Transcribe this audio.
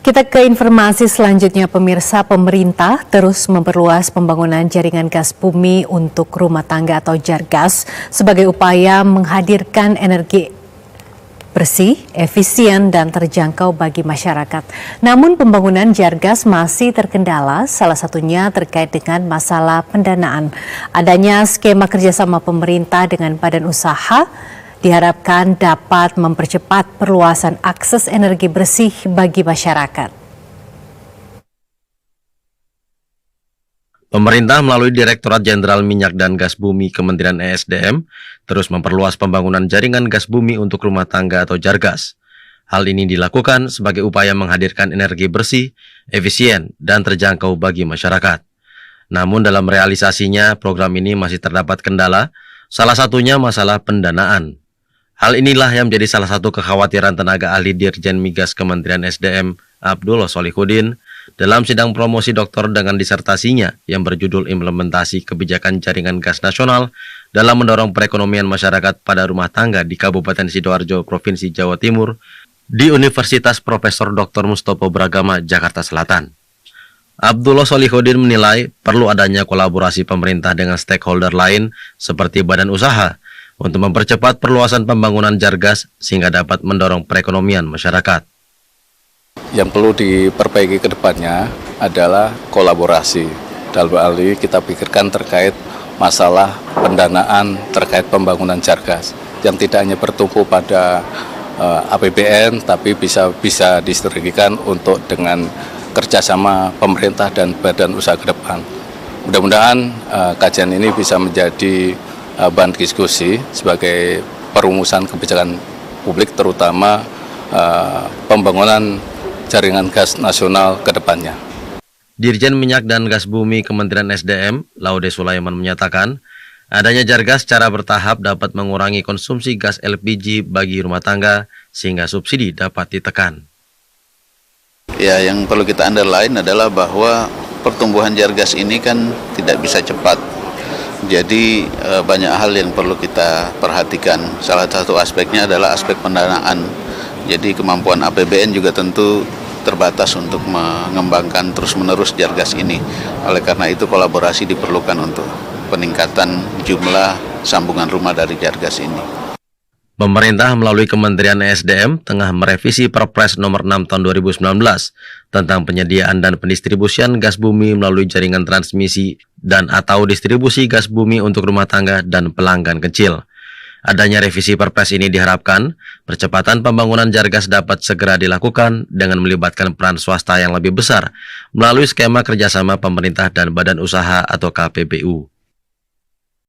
Kita ke informasi selanjutnya, pemirsa. Pemerintah terus memperluas pembangunan jaringan gas bumi untuk rumah tangga atau Jargas sebagai upaya menghadirkan energi bersih, efisien, dan terjangkau bagi masyarakat. Namun pembangunan Jargas masih terkendala, salah satunya terkait dengan masalah pendanaan. Adanya skema kerjasama pemerintah dengan badan usaha diharapkan dapat mempercepat perluasan akses energi bersih bagi masyarakat. Pemerintah melalui Direktorat Jenderal Minyak dan Gas Bumi Kementerian ESDM terus memperluas pembangunan jaringan gas bumi untuk rumah tangga atau Jargas. Hal ini dilakukan sebagai upaya menghadirkan energi bersih, efisien, dan terjangkau bagi masyarakat. Namun dalam realisasinya, program ini masih terdapat kendala, salah satunya masalah pendanaan. Hal inilah yang menjadi salah satu kekhawatiran tenaga ahli Dirjen Migas Kementerian SDM, Abdullah Solihuddin, dalam sidang promosi doktor dengan disertasinya yang berjudul Implementasi Kebijakan Jaringan Gas Nasional dalam mendorong perekonomian masyarakat pada rumah tangga di Kabupaten Sidoarjo, Provinsi Jawa Timur, di Universitas Profesor Dr. Mustopo Bragama, Jakarta Selatan. Abdullah Solihuddin menilai perlu adanya kolaborasi pemerintah dengan stakeholder lain seperti badan usaha untuk mempercepat perluasan pembangunan Jargas sehingga dapat mendorong perekonomian masyarakat. Yang perlu diperbaiki ke depannya adalah kolaborasi. Dalam hal ini kita pikirkan terkait masalah pendanaan terkait pembangunan Jargas yang tidak hanya bertumpu pada APBN tapi bisa disinergikan untuk dengan kerjasama pemerintah dan badan usaha ke depan. Mudah-mudahan kajian ini bisa menjadi bahan diskusi sebagai perumusan kebijakan publik terutama pembangunan jaringan gas nasional ke depannya. Dirjen Minyak dan Gas Bumi Kementerian SDM, Laude Sulaiman menyatakan, adanya Jargas secara bertahap dapat mengurangi konsumsi gas LPG bagi rumah tangga sehingga subsidi dapat ditekan. Ya, yang perlu kita underline adalah bahwa pertumbuhan Jargas ini kan tidak bisa cepat. Jadi banyak hal yang perlu kita perhatikan. Salah satu aspeknya adalah aspek pendanaan. Jadi kemampuan APBN juga tentu terbatas untuk mengembangkan terus-menerus Jargas ini. Oleh karena itu kolaborasi diperlukan untuk peningkatan jumlah sambungan rumah dari Jargas ini. Pemerintah melalui Kementerian ESDM tengah merevisi Perpres nomor 6 tahun 2019 tentang penyediaan dan pendistribusian gas bumi melalui jaringan transmisi dan atau distribusi gas bumi untuk rumah tangga dan pelanggan kecil. Adanya revisi Perpres ini diharapkan percepatan pembangunan Jargas dapat segera dilakukan dengan melibatkan peran swasta yang lebih besar melalui skema kerjasama pemerintah dan badan usaha atau KPBU.